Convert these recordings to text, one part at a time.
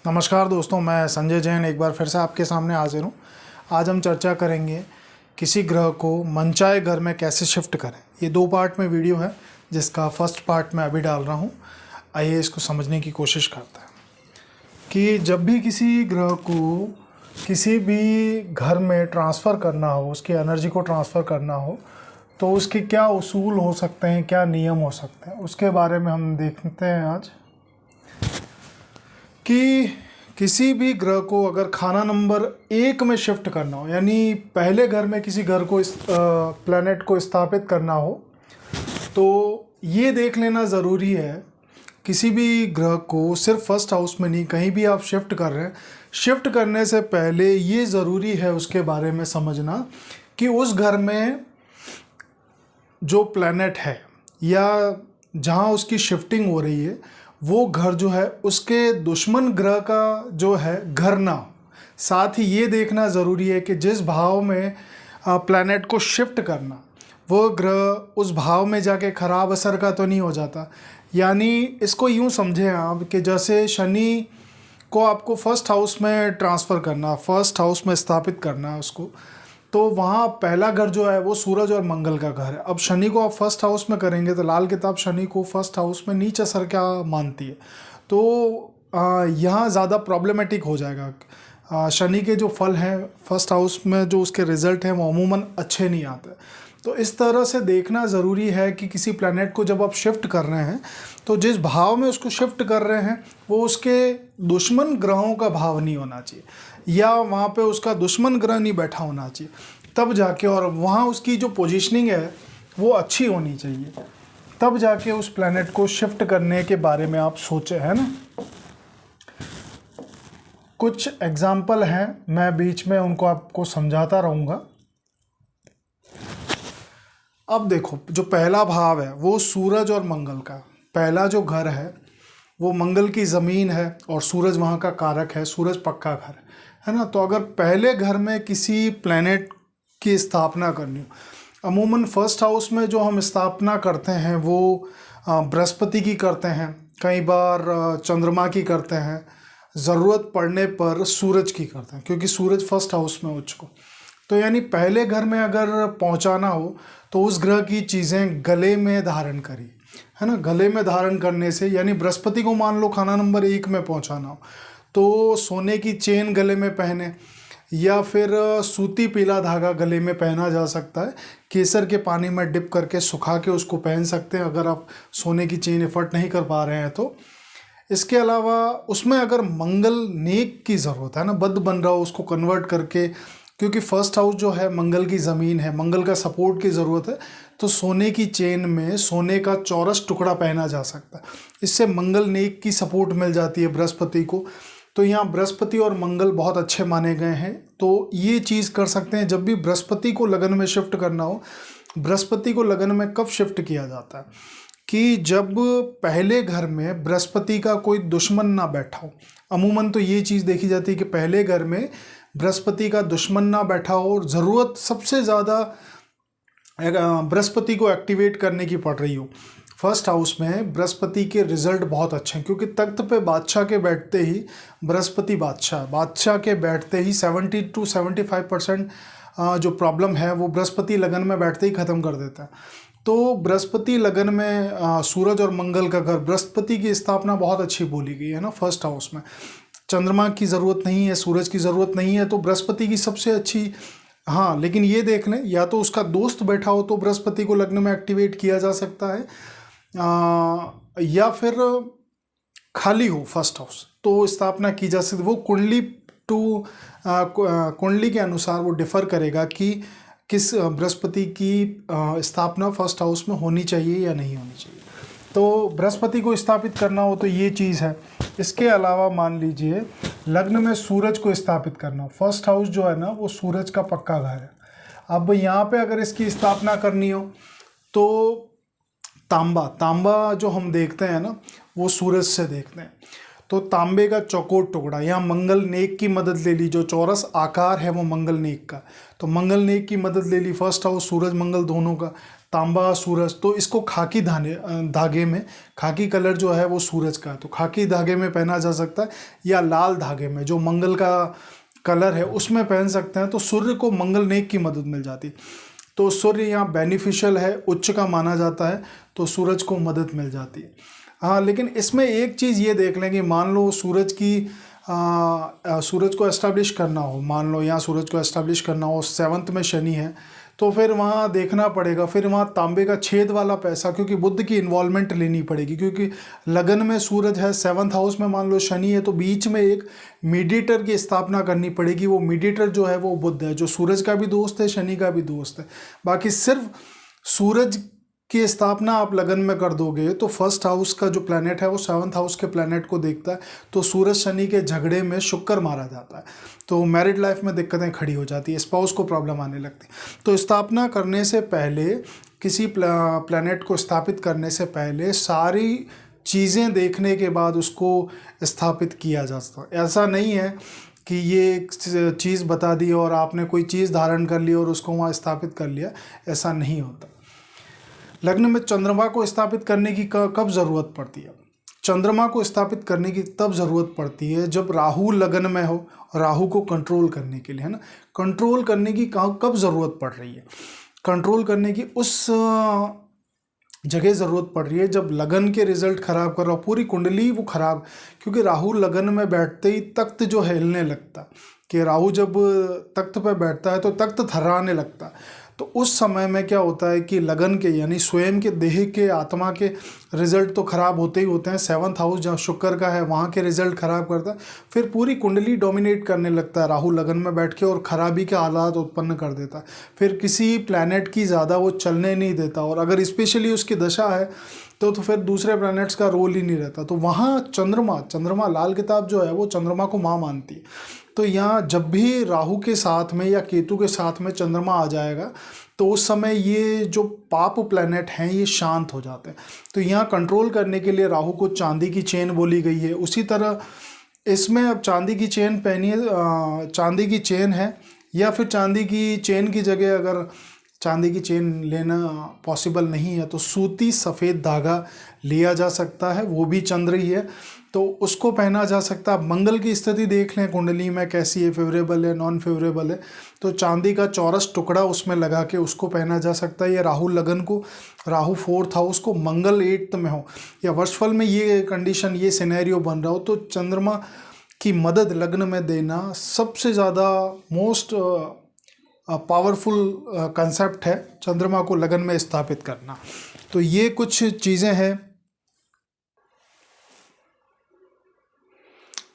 नमस्कार दोस्तों, मैं संजय जैन एक बार फिर से आपके सामने हाजिर हूँ। आज हम चर्चा करेंगे किसी ग्रह को मनचाहे घर में कैसे शिफ्ट करें। ये 2 पार्ट में वीडियो है, जिसका फर्स्ट पार्ट मैं अभी डाल रहा हूँ। आइए इसको समझने की कोशिश करते हैं कि जब भी किसी ग्रह को किसी भी घर में ट्रांसफ़र करना हो, उसकी एनर्जी को ट्रांसफ़र करना हो, तो उसके क्या उसूल हो सकते हैं, क्या नियम हो सकते हैं, उसके बारे में हम देखते हैं आज। कि किसी भी ग्रह को अगर खाना नंबर 1 में शिफ्ट करना हो, यानी पहले घर में किसी घर को प्लैनेट को स्थापित करना हो, तो ये देख लेना ज़रूरी है किसी भी ग्रह को सिर्फ फर्स्ट हाउस में नहीं, कहीं भी आप शिफ्ट कर रहे हैं, शिफ्ट करने से पहले ये ज़रूरी है उसके बारे में समझना कि उस घर में जो प्लैनेट है या जहाँ उसकी शिफ्टिंग हो रही है, वो घर जो है उसके दुश्मन ग्रह का जो है घर ना हो। साथ ही ये देखना ज़रूरी है कि जिस भाव में प्लैनेट को शिफ्ट करना, वो ग्रह उस भाव में जाके ख़राब असर का तो नहीं हो जाता। यानी इसको यूँ समझें आप कि जैसे शनि को आपको फर्स्ट हाउस में ट्रांसफ़र करना, फर्स्ट हाउस में स्थापित करना है उसको, तो वहाँ पहला घर जो है वो सूरज और मंगल का घर है। अब शनि को आप फर्स्ट हाउस में करेंगे तो लाल किताब शनि को फर्स्ट हाउस में नीच असर क्या मानती है, तो यहाँ ज़्यादा प्रॉब्लमेटिक हो जाएगा। शनि के जो फल हैं फर्स्ट हाउस में, जो उसके रिज़ल्ट हैं, वो अमूमन अच्छे नहीं आते। तो इस तरह से देखना ज़रूरी है कि किसी प्लैनेट को जब आप शिफ्ट कर रहे हैं, तो जिस भाव में उसको शिफ्ट कर रहे हैं वो उसके दुश्मन ग्रहों का भाव नहीं होना चाहिए, या वहाँ पे उसका दुश्मन ग्रह नहीं बैठा होना चाहिए, तब जाके, और वहाँ उसकी जो पोजीशनिंग है वो अच्छी होनी चाहिए, तब जाके उस प्लैनेट को शिफ्ट करने के बारे में आप सोचें, है ना। कुछ एग्जाम्पल हैं, मैं बीच में उनको आपको समझाता रहूँगा। अब देखो, जो पहला भाव है वो सूरज और मंगल का, पहला जो घर है वो मंगल की ज़मीन है और सूरज वहाँ का कारक है, सूरज पक्का घर है ना। तो अगर पहले घर में किसी प्लैनेट की स्थापना करनी हो, अमूमन फर्स्ट हाउस में जो हम स्थापना करते हैं वो बृहस्पति की करते हैं, कई बार चंद्रमा की करते हैं, ज़रूरत पड़ने पर सूरज की करते हैं, क्योंकि सूरज फर्स्ट हाउस में उच्च को। तो यानी पहले घर में अगर पहुंचाना हो तो उस ग्रह की चीज़ें गले में धारण करिए, है ना। गले में धारण करने से, यानी बृहस्पति को मान लो खाना नंबर 1 में पहुंचाना हो तो सोने की चेन गले में पहने, या फिर सूती पीला धागा गले में पहना जा सकता है, केसर के पानी में डिप करके सुखा के उसको पहन सकते हैं अगर आप सोने की चेन एफर्ट नहीं कर पा रहे हैं तो। इसके अलावा उसमें अगर मंगल नेक की ज़रूरत है ना, बद बन रहा हो उसको कन्वर्ट करके, क्योंकि फर्स्ट हाउस जो है मंगल की ज़मीन है, मंगल का सपोर्ट की ज़रूरत है, तो सोने की चेन में सोने का चौरस टुकड़ा पहना जा सकता है। इससे मंगल नेक की सपोर्ट मिल जाती है बृहस्पति को। तो यहाँ बृहस्पति और मंगल बहुत अच्छे माने गए हैं, तो ये चीज़ कर सकते हैं। जब भी बृहस्पति को लगन में शिफ्ट करना हो, बृहस्पति को लगन में कब शिफ्ट किया जाता है कि जब पहले घर में बृहस्पति का कोई दुश्मन ना बैठा हो। अमूमन तो ये चीज़ देखी जाती है कि पहले घर में बृहस्पति का दुश्मन ना बैठा हो, और ज़रूरत सबसे ज़्यादा बृहस्पति को एक्टिवेट करने की पड़ रही हो। फर्स्ट हाउस में बृहस्पति के रिजल्ट बहुत अच्छे हैं, क्योंकि तख्त पे बादशाह के बैठते ही बृहस्पति बादशाह के बैठते ही 70 to 75% जो प्रॉब्लम है वो बृहस्पति लगन में बैठते ही ख़त्म कर देता है। तो बृहस्पति लगन में सूरज और मंगल का घर, बृहस्पति की स्थापना बहुत अच्छी बोली गई है ना फर्स्ट हाउस में। चंद्रमा की ज़रूरत नहीं है, सूरज की ज़रूरत नहीं है, तो बृहस्पति की सबसे अच्छी। हाँ, लेकिन ये देख लें, या तो उसका दोस्त बैठा हो तो बृहस्पति को लग्न में एक्टिवेट किया जा सकता है, या फिर खाली हो फर्स्ट हाउस तो स्थापना की जा सकती है। वो कुंडली के अनुसार वो डिफ़र करेगा कि किस बृहस्पति की स्थापना फर्स्ट हाउस में होनी चाहिए या नहीं होनी चाहिए। तो बृहस्पति को स्थापित करना हो तो ये चीज़ है। इसके अलावा मान लीजिए लग्न में सूरज को स्थापित करना हो, फर्स्ट हाउस जो है ना वो सूरज का पक्का घर है। अब यहाँ पे अगर इसकी स्थापना करनी हो तो तांबा जो हम देखते हैं ना वो सूरज से देखते हैं, तो तांबे का चौकोर टुकड़ा, यहाँ मंगल नेक की मदद ले ली, जो चौरस आकार है वो मंगल नेक का, तो मंगल नेक की मदद ले ली, फर्स्ट हाउस सूरज मंगल दोनों का, तांबा सूरज, तो इसको खाकी धागे में, खाकी कलर जो है वो सूरज का है, तो खाकी धागे में पहना जा सकता है, या लाल धागे में जो मंगल का कलर है उसमें पहन सकते हैं। तो सूर्य को मंगल नेक की मदद मिल जाती, तो सूर्य यहाँ बेनिफिशियल है, उच्च का माना जाता है, तो सूरज को मदद मिल जाती है। हाँ, लेकिन इसमें एक चीज़ ये देख लें कि मान लो सूरज को एस्टैब्लिश करना हो, मान लो यहाँ सूरज को एस्टैब्लिश करना हो, 7th में शनि है, तो फिर वहाँ देखना पड़ेगा, फिर वहाँ तांबे का छेद वाला पैसा, क्योंकि बुध की इन्वॉल्वमेंट लेनी पड़ेगी, क्योंकि लगन में सूरज है, 7th हाउस में मान लो शनि है, तो बीच में एक मीडिएटर की स्थापना करनी पड़ेगी। वो मीडिएटर जो है वो बुध है, जो सूरज का भी दोस्त है, शनि का भी दोस्त है। बाकी सिर्फ सूरज की स्थापना आप लगन में कर दोगे तो 1st हाउस का जो प्लैनेट है वो 7th हाउस के प्लैनेट को देखता है, तो सूरज शनि के झगड़े में शुक्र मारा जाता है, तो मैरिड लाइफ में दिक्कतें खड़ी हो जाती है, स्पाउस को प्रॉब्लम आने लगती। तो स्थापना करने से पहले, किसी प्लैनेट को स्थापित करने से पहले सारी चीज़ें देखने के बाद उसको स्थापित किया जाता है। ऐसा नहीं है कि ये एक चीज़ बता दी और आपने कोई चीज़ धारण कर ली और उसको वहाँ स्थापित कर लिया, ऐसा नहीं होता। लग्न में चंद्रमा को स्थापित करने की कब ज़रूरत पड़ती है? चंद्रमा को स्थापित करने की तब ज़रूरत पड़ती है जब राहु लगन में हो, राहु को कंट्रोल करने के लिए, है ना। कंट्रोल करने की कब ज़रूरत पड़ रही है? कंट्रोल करने की उस जगह ज़रूरत पड़ रही है जब लगन के रिजल्ट ख़राब कर रहा हो, पूरी कुंडली वो ख़राब, क्योंकि राहु लगन में बैठते ही तख्त जो हिलने लगता, कि राहु जब तख्त पर बैठता है तो तख्त थर्राने लगता। तो उस समय में क्या होता है कि लगन के, यानी स्वयं के देह के, आत्मा के रिजल्ट तो ख़राब होते ही होते हैं। 7th हाउस जहाँ शुक्र का है वहाँ के रिजल्ट ख़राब करता है, फिर पूरी कुंडली डोमिनेट करने लगता है राहु लगन में बैठ के, और ख़राबी के हालात उत्पन्न कर देता है। फिर किसी प्लैनेट की ज़्यादा वो चलने नहीं देता, और अगर स्पेशली उसकी दशा है तो फिर दूसरे प्लैनेट्स का रोल ही नहीं रहता। तो वहाँ चंद्रमा लाल किताब जो है वो चंद्रमा को माँ मानती है। तो यहाँ जब भी राहु के साथ में या केतु के साथ में चंद्रमा आ जाएगा तो उस समय ये जो पाप प्लैनेट हैं ये शांत हो जाते हैं। तो यहाँ कंट्रोल करने के लिए राहु को चांदी की चेन बोली गई है। उसी तरह इसमें अब चांदी की चेन पहनी है, चांदी की चेन है, या फिर चांदी की चेन की जगह अगर चांदी की चेन लेना पॉसिबल नहीं है तो सूती सफ़ेद धागा लिया जा सकता है, वो भी चंद्र ही है, तो उसको पहना जा सकता है। मंगल की स्थिति देख लें कुंडली में कैसी है, फेवरेबल है, नॉन फेवरेबल है, तो चांदी का चौरस टुकड़ा उसमें लगा के उसको पहना जा सकता है। ये राहु लगन को, राहु 4th हाउस को, मंगल 8th में हो, या वर्षफल में ये कंडीशन, ये सिनेरियो बन रहा हो, तो चंद्रमा की मदद लग्न में देना सबसे ज़्यादा मोस्ट पावरफुल कंसेप्ट है, चंद्रमा को लगन में स्थापित करना। तो ये कुछ चीज़ें हैं।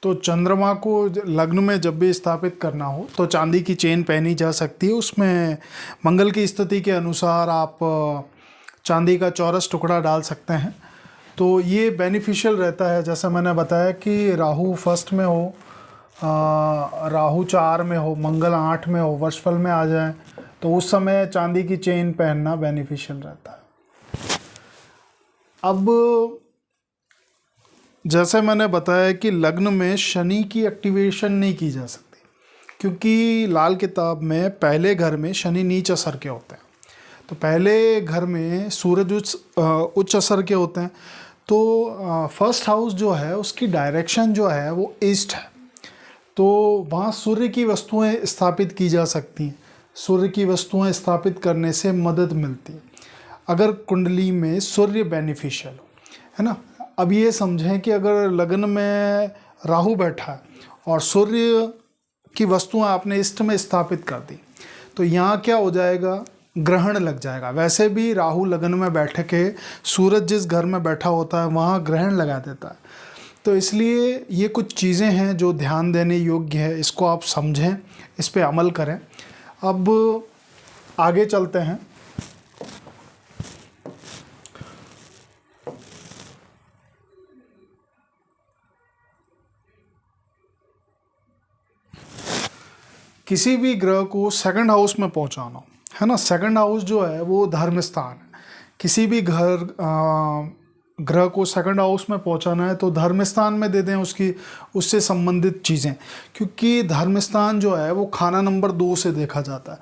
तो चंद्रमा को लग्न में जब भी स्थापित करना हो तो चांदी की चेन पहनी जा सकती है। उसमें मंगल की स्थिति के अनुसार आप चांदी का चौरस टुकड़ा डाल सकते हैं, तो ये बेनिफिशियल रहता है। जैसा मैंने बताया कि राहु 1st में हो, राहु 4 में हो, मंगल 8 में हो, वर्षफल में आ जाए तो उस समय चांदी की चेन पहनना बेनिफिशियल रहता है। अब जैसे मैंने बताया कि लग्न में शनि की एक्टिवेशन नहीं की जा सकती, क्योंकि लाल किताब में पहले घर में शनि नीच असर के होते हैं, तो पहले घर में सूरज उच्च असर के होते हैं। तो 1st हाउस जो है उसकी डायरेक्शन जो है वो ईस्ट है, तो वहाँ सूर्य की वस्तुएं स्थापित की जा सकती हैं। सूर्य की वस्तुएं स्थापित करने से मदद मिलती है अगर कुंडली में सूर्य बेनिफिशियल हो, है ना। अब ये समझें कि अगर लगन में राहु बैठा है और सूर्य की वस्तुएं आपने इष्ट में स्थापित कर दी, तो यहाँ क्या हो जाएगा, ग्रहण लग जाएगा। वैसे भी राहु लगन में बैठ के सूरज जिस घर में बैठा होता है वहाँ ग्रहण लगा देता है। तो इसलिए ये कुछ चीज़ें हैं जो ध्यान देने योग्य है, इसको आप समझें, इस पे अमल करें। अब आगे चलते हैं। किसी भी ग्रह को 2nd हाउस में पहुंचाना, है ना। 2nd हाउस जो है वो धर्म स्थान है। किसी भी ग्रह को 2nd हाउस में पहुंचाना है तो धर्म स्थान में दे दें उससे संबंधित चीज़ें, क्योंकि धर्म स्थान जो है वो खाना नंबर 2 से देखा जाता है।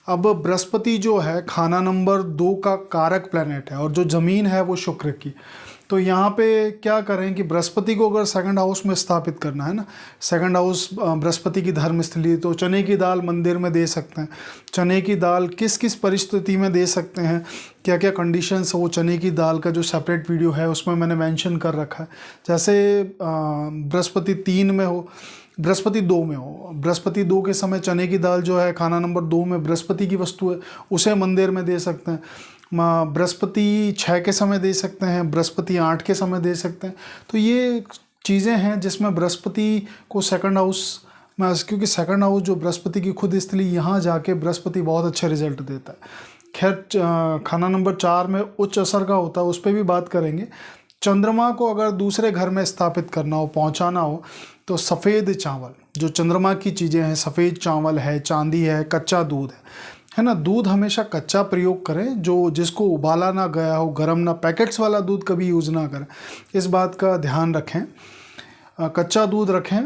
अब बृहस्पति जो है खाना नंबर 2 का कारक प्लैनेट है और जो ज़मीन है वो शुक्र की। तो यहाँ पे क्या करें कि बृहस्पति को अगर सेकंड हाउस में स्थापित करना है ना, सेकंड हाउस बृहस्पति की धर्म स्थली, तो चने की दाल मंदिर में दे सकते हैं। चने की दाल किस किस परिस्थिति में दे सकते हैं, क्या क्या कंडीशंस, वो चने की दाल का जो सेपरेट वीडियो है उसमें मैंने मेंशन कर रखा है। जैसे बृहस्पति 3 में हो, बृहस्पति 2 में हो, बृहस्पति 2 के समय चने की दाल जो है खाना नंबर 2 में बृहस्पति की वस्तु है, उसे मंदिर में दे सकते हैं। बृहस्पति 6 के समय दे सकते हैं, बृहस्पति 8 के समय दे सकते हैं। तो ये चीज़ें हैं जिसमें बृहस्पति को सेकंड हाउस में, क्योंकि सेकंड हाउस जो बृहस्पति की खुद स्थली, यहाँ जाके बृहस्पति बहुत अच्छे रिजल्ट देता है। खैर खाना नंबर 4 में उच्च असर का होता है, उस पर भी बात करेंगे। चंद्रमा को अगर दूसरे घर में स्थापित करना हो, पहुंचाना हो, तो सफ़ेद चावल, जो चंद्रमा की चीज़ें हैं, सफ़ेद चावल है, चांदी है, कच्चा दूध है ना। दूध हमेशा कच्चा प्रयोग करें, जो जिसको उबाला ना गया हो, गर्म ना, पैकेट्स वाला दूध कभी यूज़ ना करें, इस बात का ध्यान रखें। कच्चा दूध रखें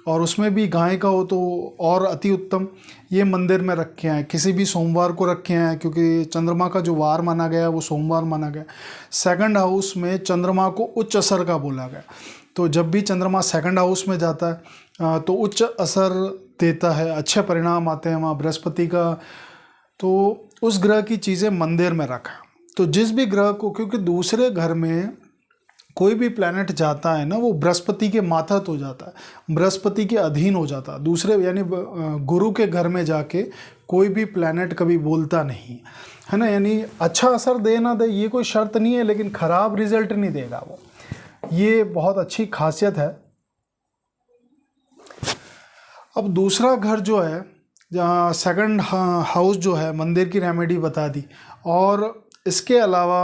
और उसमें भी गाय का हो तो और अति उत्तम। ये मंदिर में रखे हैं, किसी भी सोमवार को रखे हैं, क्योंकि चंद्रमा का जो वार माना गया है वो सोमवार माना गया। सेकंड हाउस में चंद्रमा को उच्च असर का बोला गया, तो जब भी चंद्रमा सेकंड हाउस में जाता है तो उच्च असर देता है, अच्छे परिणाम आते हैं वहाँ बृहस्पति का। तो उस ग्रह की चीज़ें मंदिर में रखा। तो जिस भी ग्रह को, क्योंकि दूसरे घर में कोई भी प्लैनेट जाता है ना, वो बृहस्पति के मातहत हो जाता है, बृहस्पति के अधीन हो जाता है। दूसरे यानी गुरु के घर में जाके कोई भी प्लैनेट कभी बोलता नहीं है ना। यानी अच्छा असर दे ना दे ये कोई शर्त नहीं है, लेकिन ख़राब रिजल्ट नहीं देगा वो, ये बहुत अच्छी खासियत है। अब दूसरा घर जो है, जहाँ सेकंड हाउस जो है, मंदिर की रेमेडी बता दी, और इसके अलावा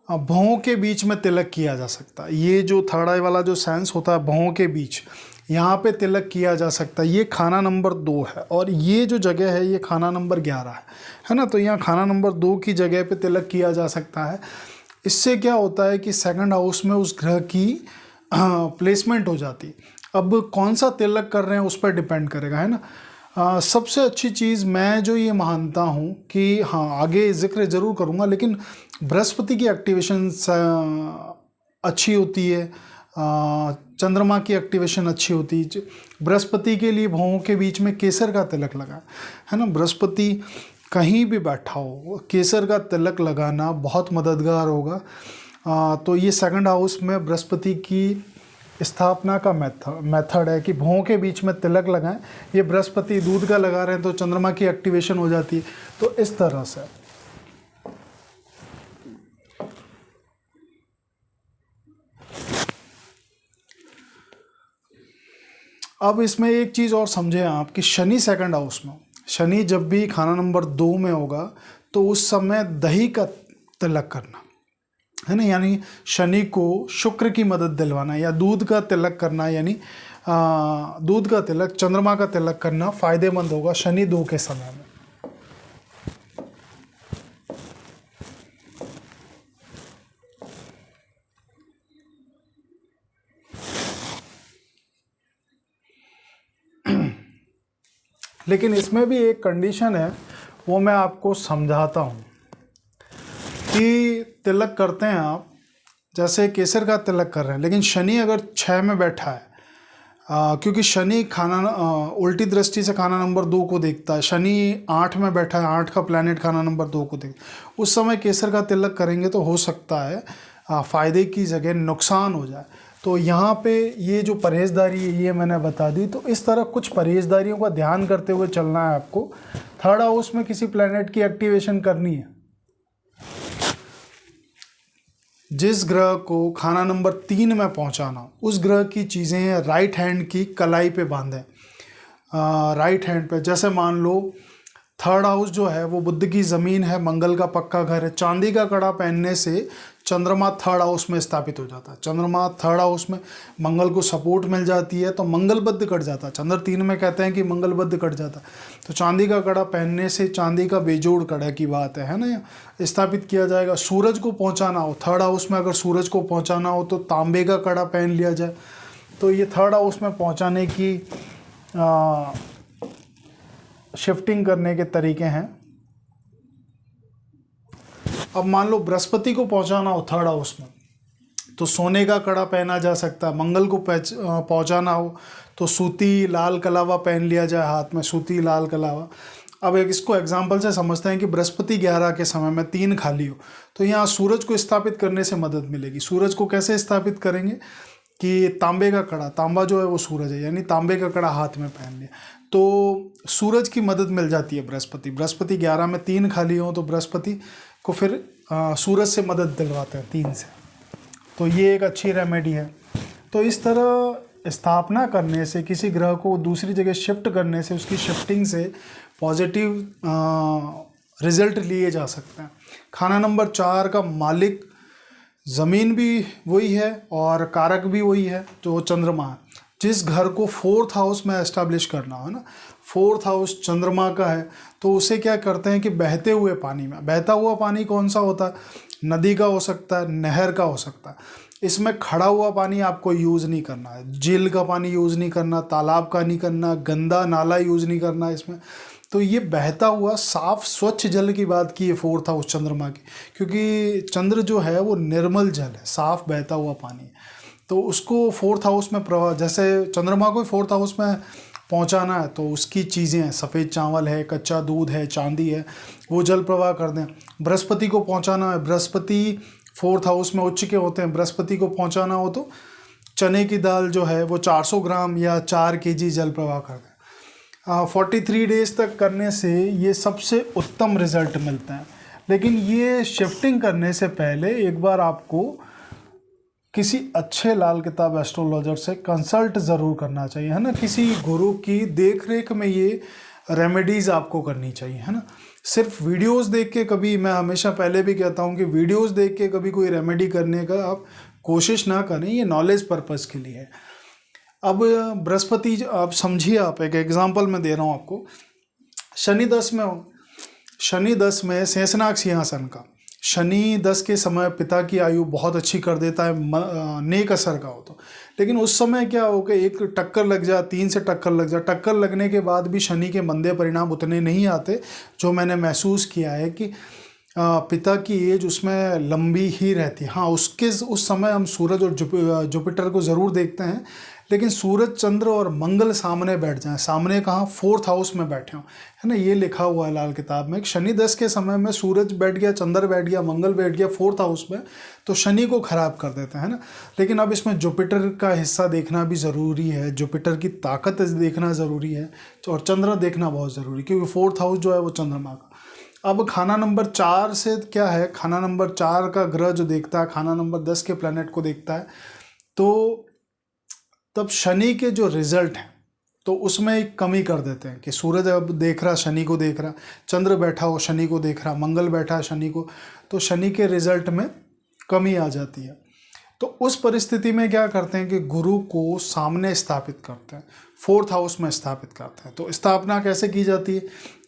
भौं के बीच में तिलक किया जा सकता है। ये जो थर्ड आई वाला जो सेंस होता है भौं के बीच, यहाँ पे तिलक किया जा सकता है। ये खाना नंबर 2 है और ये जो जगह है ये खाना नंबर 11 है ना। तो यहाँ खाना नंबर 2 की जगह पे तिलक किया जा सकता है। इससे क्या होता है कि सेकंड हाउस में उस ग्रह की प्लेसमेंट हो जाती। अब कौन सा तिलक कर रहे हैं उस पर डिपेंड करेगा, है ना। सबसे अच्छी चीज़ मैं जो ये मानता हूँ कि हाँ, आगे जिक्र ज़रूर करूँगा, लेकिन बृहस्पति की एक्टिवेशन अच्छी होती है, चंद्रमा की एक्टिवेशन अच्छी होती है। बृहस्पति के लिए भौं के बीच में केसर का तिलक लगा, है ना। बृहस्पति कहीं भी बैठा हो, केसर का तिलक लगाना बहुत मददगार होगा। तो ये सेकंड हाउस में बृहस्पति की स्थापना का मेथड है कि भौं के बीच में तिलक लगाएं। ये बृहस्पति दूध का लगा रहे हैं तो चंद्रमा की एक्टिवेशन हो जाती है। तो इस तरह से अब इसमें एक चीज़ और समझें आप कि शनि सेकंड हाउस में, शनि जब भी खाना नंबर 2 में होगा तो उस समय दही का तिलक करना, है ना। यानी शनि को शुक्र की मदद दिलवाना या दूध का तिलक करना, यानी दूध का तिलक, चंद्रमा का तिलक करना फ़ायदेमंद होगा शनि 2 के समय में। लेकिन इसमें भी एक कंडीशन है, वो मैं आपको समझाता हूँ कि तिलक करते हैं आप, जैसे केसर का तिलक कर रहे हैं, लेकिन शनि अगर 6 में बैठा है, क्योंकि शनि खाना उल्टी दृष्टि से खाना नंबर 2 को देखता है। शनि 8 में बैठा है, 8 का प्लैनेट खाना नंबर 2 को देखता है। उस समय केसर का तिलक करेंगे तो हो सकता है फ़ायदे की जगह नुकसान हो जाए। तो यहाँ पे ये जो परहेज़दारी है ये मैंने बता दी। तो इस तरह कुछ परहेज़दारियों का ध्यान करते हुए चलना है आपको। थर्ड हाउस में किसी प्लैनेट की एक्टिवेशन करनी है, जिस ग्रह को खाना नंबर 3 में पहुंचाना, उस ग्रह की चीज़ें राइट हैंड की कलाई पे बांधें, राइट हैंड पे। जैसे मान लो थर्ड हाउस जो है वो बुध की ज़मीन है, मंगल का पक्का घर है। चांदी का कड़ा पहनने से चंद्रमा थर्ड हाउस में स्थापित हो जाता है। चंद्रमा थर्ड हाउस में मंगल को सपोर्ट मिल जाती है तो मंगल बद्ध कट जाता है। चंद्र 3 में कहते हैं कि मंगल बद्ध कट जाता है। तो चांदी का कड़ा पहनने से, चांदी का बेजोड़ कड़ा की बात है ना, स्थापित किया जाएगा। सूरज को पहुंचाना हो थर्ड हाउस में, अगर सूरज को पहुंचाना हो तो तांबे का कड़ा पहन लिया जाए। तो ये थर्ड हाउस में पहुंचाने की शिफ्टिंग करने के तरीके हैं। अब मान लो बृहस्पति को पहुंचाना हो थर्ड हाउस में, तो सोने का कड़ा पहना जा सकता है। मंगल को पहुंचाना हो तो सूती लाल कलावा पहन लिया जाए, हाथ में सूती लाल कलावा। अब एक इसको एग्जाम्पल से समझते हैं कि बृहस्पति 11 के समय में 3 खाली हो, तो यहाँ सूरज को स्थापित करने से मदद मिलेगी। सूरज को कैसे स्थापित करेंगे कि तांबे का कड़ा, तांबा जो है वो सूरज है, यानी तांबे का कड़ा हाथ में पहन लिया तो सूरज की मदद मिल जाती है। बृहस्पति 11 में 3 खाली हो तो बृहस्पति को फिर सूरज से मदद दिलवाते हैं 3 से, तो ये एक अच्छी रेमेडी है। तो इस तरह स्थापना करने से, किसी ग्रह को दूसरी जगह शिफ्ट करने से, उसकी शिफ्टिंग से पॉजिटिव रिजल्ट लिए जा सकते हैं। खाना नंबर 4 का मालिक ज़मीन भी वही है और कारक भी वही है, जो चंद्रमा है। जिस घर को 4th हाउस में एस्टैब्लिश करना हो ना, 4th हाउस चंद्रमा का है, तो उसे क्या करते हैं कि बहते हुए पानी में, बहता हुआ पानी कौन सा होता है? नदी का हो सकता है, नहर का हो सकता है। इसमें खड़ा हुआ पानी आपको यूज़ नहीं करना है, झील का पानी यूज़ नहीं करना, तालाब का नहीं करना, गंदा नाला यूज़ नहीं करना इसमें। तो ये बहता हुआ साफ स्वच्छ जल की बात की है 4th हाउस चंद्रमा की, क्योंकि चंद्र जो है वो निर्मल जल है, साफ बहता हुआ पानी है। तो उसको 4th हाउस में प्रवाह, जैसे चंद्रमा को 4th हाउस में पहुंचाना है तो उसकी चीज़ें हैं, सफ़ेद चावल है, कच्चा दूध है, चांदी है, वो जल प्रवाह कर दें। बृहस्पति को पहुंचाना है, बृहस्पति 4th हाउस में उच्च के होते हैं, बृहस्पति को पहुंचाना हो तो चने की दाल जो है वो 400 ग्राम या 4 kg जल प्रवाह कर दें। 43 डेज तक करने से ये सबसे उत्तम रिजल्ट मिलते हैं। लेकिन ये शिफ्टिंग करने से पहले एक बार आपको किसी अच्छे लाल किताब एस्ट्रोलॉजर से कंसल्ट ज़रूर करना चाहिए, है ना। किसी गुरु की देख रेख में ये रेमेडीज़ आपको करनी चाहिए, है ना। सिर्फ वीडियोस देख के कभी, मैं हमेशा पहले भी कहता हूँ कि वीडियोस देख के कभी कोई रेमेडी करने का आप कोशिश ना करें, ये नॉलेज पर्पज़ के लिए है। अब बृहस्पति, आप समझिए, आप एक एग्जांपल मैं दे रहा हूँ आपको। शनि 10 में हो, शनि 10 में शेषनाग सिंहासन का, शनि 10 के समय पिता की आयु बहुत अच्छी कर देता है, नेक असर का हो तो। लेकिन उस समय क्या हो कि एक टक्कर लग जा, 3 से टक्कर लग जा, टक्कर लगने के बाद भी शनि के मंदे परिणाम उतने नहीं आते। जो मैंने महसूस किया है कि पिता की एज उसमें लंबी ही रहती है। हाँ, उस समय हम सूरज और जुपिटर को ज़रूर देखते हैं, लेकिन सूरज, चंद्र और मंगल सामने बैठ जाएं, सामने कहाँ, 4th हाउस में बैठे हों, है ना। ये लिखा हुआ है लाल किताब में। शनि 10 के समय में सूरज बैठ गया, चंद्र बैठ गया, मंगल बैठ गया 4th हाउस में, तो शनि को खराब कर देते हैं ना। लेकिन अब इसमें जुपिटर का हिस्सा देखना भी ज़रूरी है, जुपिटर की ताकत देखना ज़रूरी है, और चंद्र देखना बहुत ज़रूरी, क्योंकि 4th हाउस जो है वो चंद्रमा का। अब खाना नंबर 4 से क्या है, खाना नंबर 4 का ग्रह जो देखता है, खाना नंबर 10 के प्लैनेट को देखता है, तो तब शनि के जो रिजल्ट हैं तो उसमें एक कमी कर देते हैं कि सूरज अब देख रहा, शनि को देख रहा, चंद्र बैठा हो, शनि को देख रहा, मंगल बैठा है, शनि को, तो शनि के रिजल्ट में कमी आ जाती है। तो उस परिस्थिति में क्या करते हैं कि गुरु को सामने स्थापित करते हैं, 4th हाउस में स्थापित करते हैं। तो स्थापना कैसे की जाती है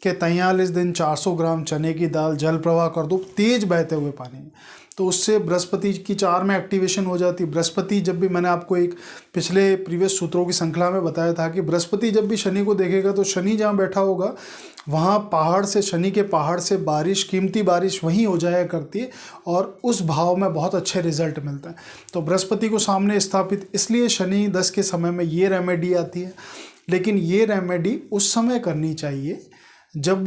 कि 43 दिन 400 ग्राम चने की दाल जल प्रवाह कर दो तेज बहते हुए पानी में, तो उससे बृहस्पति की 4 में एक्टिवेशन हो जाती है। बृहस्पति जब भी, मैंने आपको एक पिछले प्रीवियस सूत्रों की श्रृंखला में बताया था कि बृहस्पति जब भी शनि को देखेगा तो शनि जहाँ बैठा होगा वहाँ पहाड़ से, शनि के पहाड़ से बारिश, कीमती बारिश वहीं हो जाया करती है, और उस भाव में बहुत अच्छे रिजल्ट मिलते हैं। तो बृहस्पति को सामने स्थापित, इसलिए शनि 10 के समय में ये रेमेडी आती है। लेकिन ये रेमेडी उस समय करनी चाहिए जब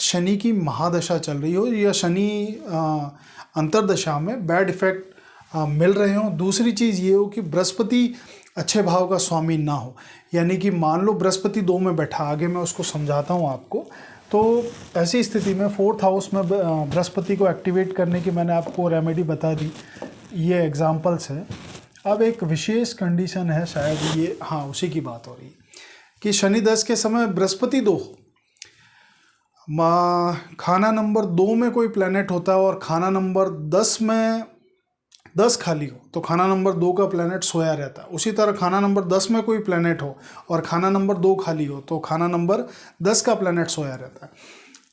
शनि की महादशा चल रही हो या शनि अंतरदशा में बैड इफेक्ट मिल रहे हों। दूसरी चीज़ ये हो कि बृहस्पति अच्छे भाव का स्वामी ना हो, यानी कि मान लो बृहस्पति 2 में बैठा, आगे मैं उसको समझाता हूँ आपको। तो ऐसी स्थिति में 4th हाउस में बृहस्पति को एक्टिवेट करने की मैंने आपको रेमेडी बता दी, ये एग्जाम्पल्स है। अब एक विशेष कंडीशन है, शायद ये, हाँ, उसी की बात हो रही है कि शनि 10 के समय बृहस्पति 2, खाना नंबर 2 में कोई प्लैनेट होता है और खाना नंबर 10 में 10 खाली हो तो खाना नंबर 2 का प्लैनेट सोया रहता है। उसी तरह खाना नंबर 10 में कोई प्लैनेट हो और खाना नंबर 2 खाली हो तो खाना नंबर 10 का प्लैनेट सोया रहता है।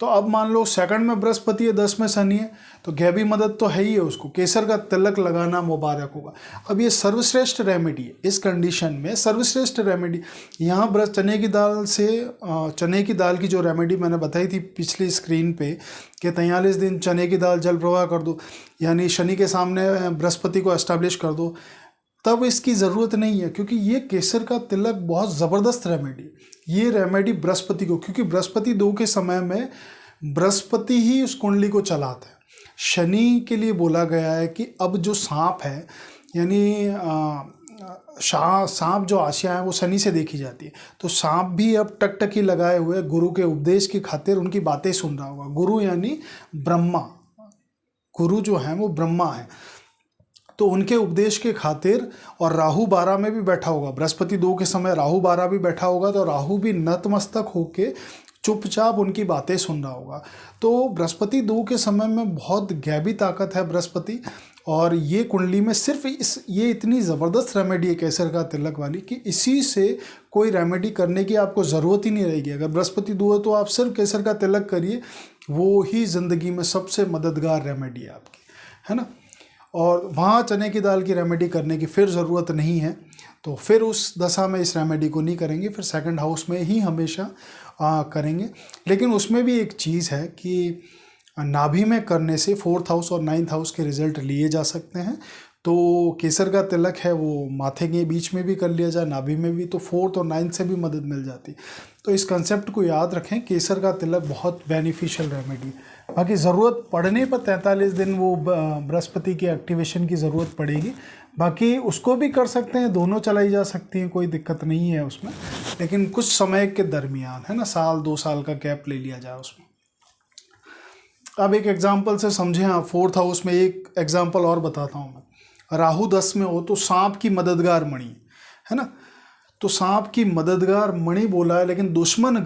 तो अब मान लो सेकंड में बृहस्पति है, 10 में शनि है, तो गैबी मदद तो है ही है, उसको केसर का तिलक लगाना मुबारक होगा। अब ये सर्वश्रेष्ठ रेमेडी है, इस कंडीशन में सर्वश्रेष्ठ रेमेडी यहाँ चने की दाल से चने की दाल की जो रेमेडी मैंने बताई थी पिछली स्क्रीन पे कि 43 दिन चने की दाल जल प्रवाह कर दो, यानी शनि के सामने बृहस्पति को एस्टैब्लिश कर दो, तब इसकी ज़रूरत नहीं है, क्योंकि ये केसर का तिलक बहुत ज़बरदस्त रेमेडी, ये रेमेडी बृहस्पति को, क्योंकि बृहस्पति 2 के समय में बृहस्पति ही उस कुंडली को चलाता है। शनि के लिए बोला गया है कि अब जो सांप है, यानी सांप जो आशिया है वो शनि से देखी जाती है, तो सांप भी अब टकटकी लगाए हुए गुरु के उपदेश की खातिर उनकी बातें सुन रहा होगा। गुरु यानी ब्रह्मा, गुरु जो है वो ब्रह्मा है, तो उनके उपदेश के खातिर, और राहु 12 में भी बैठा होगा, बृहस्पति 2 के समय राहु 12 भी बैठा होगा, तो राहु भी नतमस्तक होके चुपचाप उनकी बातें सुन रहा होगा। तो बृहस्पति 2 के समय में बहुत गैबी ताकत है बृहस्पति, और ये कुंडली में सिर्फ ये इतनी ज़बरदस्त रेमेडी है केसर का तिलक वाली कि इसी से कोई रेमेडी करने की आपको ज़रूरत ही नहीं रहेगी। अगर बृहस्पति 2 है तो आप सिर्फ केसर का तिलक करिए, वो ही ज़िंदगी में सबसे मददगार रेमेडी है आपकी, है ना। और वहाँ चने की दाल की रेमेडी करने की फिर ज़रूरत नहीं है, तो फिर उस दशा में इस रेमेडी को नहीं करेंगे, फिर सेकंड हाउस में ही हमेशा करेंगे। लेकिन उसमें भी एक चीज़ है कि नाभि में करने से 4th हाउस और 9th हाउस के रिजल्ट लिए जा सकते हैं। तो केसर का तिलक है वो माथे के बीच में भी कर लिया जाए, नाभि में भी, तो 4th और 9th से भी मदद मिल जाती। तो इस कंसेप्ट को याद रखें, केसर का तिलक बहुत बेनिफिशियल रेमेडी है। बाकी ज़रूरत पड़ने पर 43 दिन वो बृहस्पति की एक्टिवेशन की ज़रूरत पड़ेगी, बाकी उसको भी कर सकते हैं, दोनों चलाई जा सकती हैं, कोई दिक्कत नहीं है उसमें, लेकिन कुछ समय के दरमियान, है ना, 1-2 साल का गैप ले लिया जाए उसमें। अब एक एग्जाम्पल से समझें आप, 4th हाउस में एक एग्जाम्पल और बताता हूँ मैं। राहु 10 में हो तो सांप की मददगार मणि, है ना, तो सांप की मददगार मणि बोला है, लेकिन दुश्मन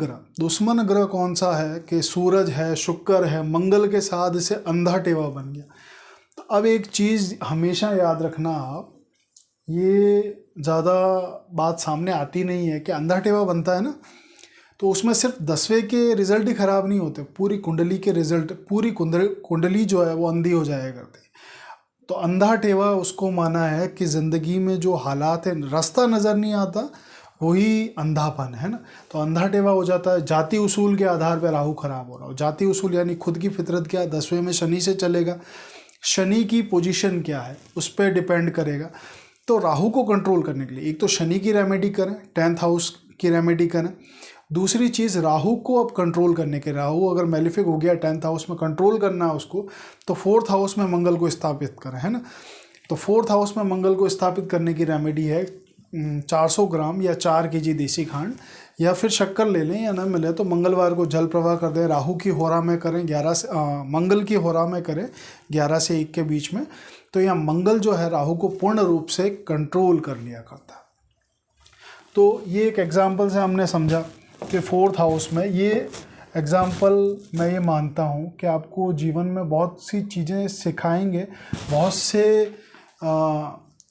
ग्रह कौन सा है कि सूरज है, शुक्र है, मंगल के साथ इसे अंधा टेवा बन गया। तो अब एक चीज़ हमेशा याद रखना आप, ये ज़्यादा बात सामने आती नहीं है कि अंधा टेवा बनता है ना, तो उसमें सिर्फ 10वें के रिजल्ट ही ख़राब नहीं होते, पूरी कुंडली के रिजल्ट, पूरी कुंडली जो है वो अंधी हो जाया करती है। तो अंधा टेवा उसको माना है कि ज़िंदगी में जो हालात हैं, रास्ता नज़र नहीं आता, वही अंधापन है ना। तो अंधा टेवा हो जाता है। जाति उसूल के आधार पर राहु खराब हो रहा हो, जाति उसूल यानी खुद की फितरत क्या है, 10वें में शनि से चलेगा, शनि की पोजीशन क्या है उस पर डिपेंड करेगा। तो राहु को कंट्रोल करने के लिए एक तो शनि की रेमेडी करें, 10th हाउस की रेमेडी करें। दूसरी चीज़, राहु को अब कंट्रोल करने के, राहु अगर मेलिफिक हो गया 10th हाउस में, कंट्रोल करना है उसको, तो 4th हाउस में मंगल को स्थापित करें, है ना। तो 4th हाउस में मंगल को स्थापित करने की रेमेडी है 400 ग्राम या 4 kg देसी खांड, या फिर शक्कर ले लें या ना मिले तो मंगलवार को जल प्रवाह कर दें। राहु की होरा में करें, मंगल की होरा में करें 11 से 1 के बीच में। तो यहाँ मंगल जो है राहु को पूर्ण रूप से कंट्रोल कर लिया करता। तो ये एक एग्जाम्पल से हमने समझा कि 4th हाउस में, ये एग्ज़ाम्पल मैं ये मानता हूँ कि आपको जीवन में बहुत सी चीज़ें सिखाएंगे, बहुत से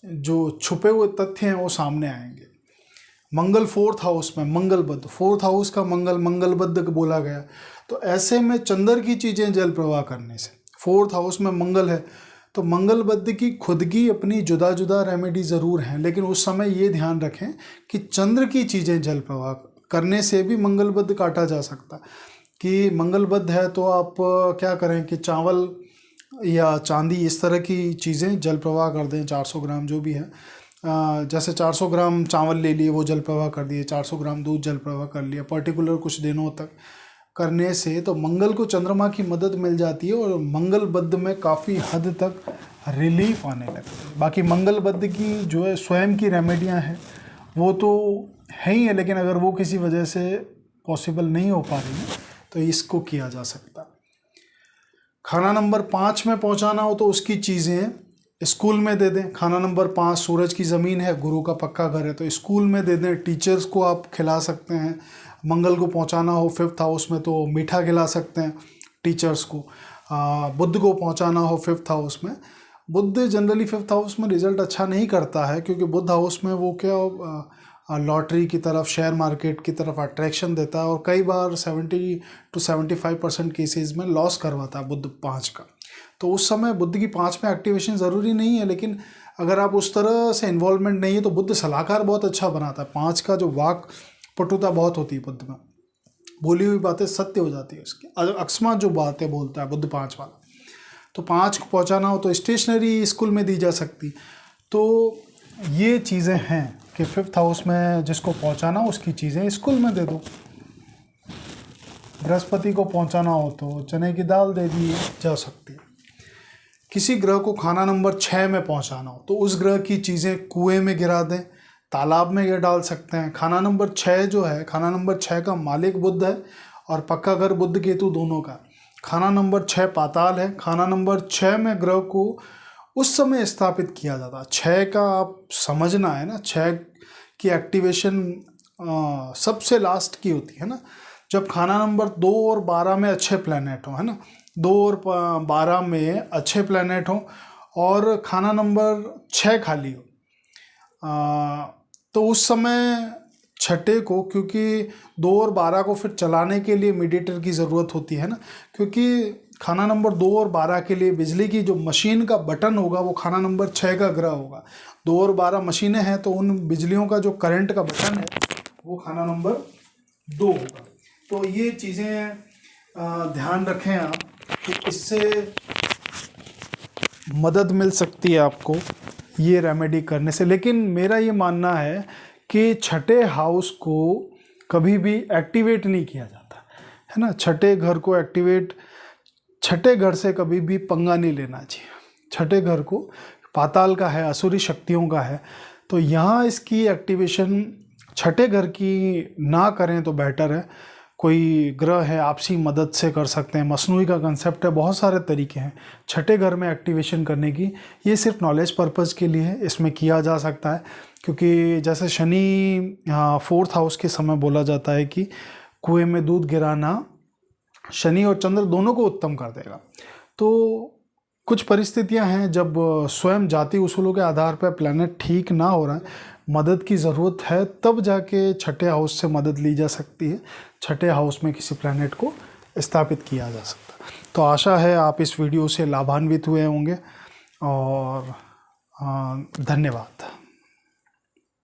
जो छुपे हुए तथ्य हैं वो सामने आएंगे। मंगल 4th हाउस में मंगलबद्ध, 4th हाउस का मंगलबद्ध बोला गया, तो ऐसे में चंद्र की चीज़ें जल प्रवाह करने से, 4th हाउस में मंगल है तो मंगलबद्ध की खुद की अपनी जुदा जुदा रेमेडी ज़रूर हैं, लेकिन उस समय ये ध्यान रखें कि चंद्र की चीज़ें जल प्रवाह करने से भी मंगलबद्ध काटा जा सकता। कि मंगलबद्ध है तो आप क्या करें कि चावल या चांदी इस तरह की चीज़ें जल प्रवाह कर दें, 400 ग्राम जो भी है, जैसे 400 ग्राम चावल ले लिए वो जल प्रवाह कर दिए, 400 ग्राम दूध जल प्रवाह कर लिया, पर्टिकुलर कुछ दिनों तक करने से तो मंगल को चंद्रमा की मदद मिल जाती है और मंगलबद्ध में काफ़ी हद तक रिलीफ आने लगती है। बाकी मंगलबद्ध की जो है स्वयं की रेमेडियाँ हैं वो तो है ही है, लेकिन अगर वो किसी वजह से पॉसिबल नहीं हो पा रही है तो इसको किया जा सकता। खाना नंबर 5 में पहुंचाना हो तो उसकी चीज़ें स्कूल में दे दें। खाना नंबर 5 सूरज की ज़मीन है, गुरु का पक्का घर है, तो स्कूल में दे दें। टीचर्स को आप खिला सकते हैं। मंगल को पहुंचाना हो 5th हाउस में तो मीठा खिला सकते हैं टीचर्स को। बुध को पहुंचाना हो 5th हाउस में, बुध जनरली 5th हाउस में रिजल्ट अच्छा नहीं करता है, क्योंकि बुध हाउस में वो क्या लॉटरी की तरफ, शेयर मार्केट की तरफ अट्रैक्शन देता है और कई बार 70 to 75% केसेस में लॉस करवाता है बुध 5 का। तो उस समय बुध की 5 में एक्टिवेशन ज़रूरी नहीं है, लेकिन अगर आप उस तरह से इन्वॉल्वमेंट नहीं है तो बुध सलाहकार बहुत अच्छा बनाता है। 5 का जो वाक पटुता बहुत होती है बुध में, बोली हुई बातें सत्य हो जाती है उसकी, अकस्मात जो बातें बोलता है बुध 5 वाला। तो 5 को पहुँचाना हो तो स्टेशनरी स्कूल में दी जा सकती। तो ये चीज़ें हैं कि 5th हाउस में जिसको पहुँचाना हो उसकी चीज़ें स्कूल में दे दो। बृहस्पति को पहुँचाना हो तो चने की दाल दे दी जा सकती है। किसी ग्रह को खाना नंबर 6 में पहुँचाना हो तो उस ग्रह की चीज़ें कुएं में गिरा दें, तालाब में ये डाल सकते हैं। खाना नंबर 6 जो है, खाना नंबर 6 का मालिक बुध है और पक्का घर बुध केतु दोनों का। खाना नंबर 6 पाताल है। खाना नंबर 6 में ग्रह को उस समय स्थापित किया जाता है। 6 का आप समझना है ना, 6 की एक्टिवेशन सबसे लास्ट की होती है ना, जब खाना नंबर 2 और 12 में अच्छे प्लैनेट हो, है ना, 2 और 12 में अच्छे प्लैनेट हो और खाना नंबर 6 खाली हो, तो उस समय छठे को, क्योंकि 2 और 12 को फिर चलाने के लिए मीडिएटर की ज़रूरत होती है ना, क्योंकि खाना नंबर 2 और 12 के लिए बिजली की जो मशीन का बटन होगा वो खाना नंबर 6 का ग्रह होगा। 2 और 12 मशीनें हैं तो उन बिजलियों का जो करंट का बटन है वो खाना नंबर 2 होगा। तो ये चीज़ें ध्यान रखें आप, कि इससे मदद मिल सकती है आपको ये रेमेडी करने से। लेकिन मेरा ये मानना है कि छठे हाउस को कभी भी एक्टिवेट नहीं किया जाता है ना। छठे घर को एक्टिवेट, छठे घर से कभी भी पंगा नहीं लेना चाहिए। छठे घर को पाताल का है, असुरी शक्तियों का है, तो यहाँ इसकी एक्टिवेशन छठे घर की ना करें तो बेटर है। कोई ग्रह है आपसी मदद से कर सकते हैं, मसनूई का कंसेप्ट है, बहुत सारे तरीके हैं छठे घर में एक्टिवेशन करने की। ये सिर्फ नॉलेज पर्पज़ के लिए है, इसमें किया जा सकता है। क्योंकि जैसे शनि 4th हाउस के समय बोला जाता है कि कुएं में दूध गिराना शनि और चंद्र दोनों को उत्तम कर देगा। तो कुछ परिस्थितियां हैं जब स्वयं जाति उसूलों के आधार पर प्लैनेट ठीक ना हो रहा है, मदद की ज़रूरत है, तब जाके छठे हाउस से मदद ली जा सकती है। छठे हाउस में किसी प्लैनेट को स्थापित किया जा सकता है। तो आशा है आप इस वीडियो से लाभान्वित हुए होंगे और धन्यवाद।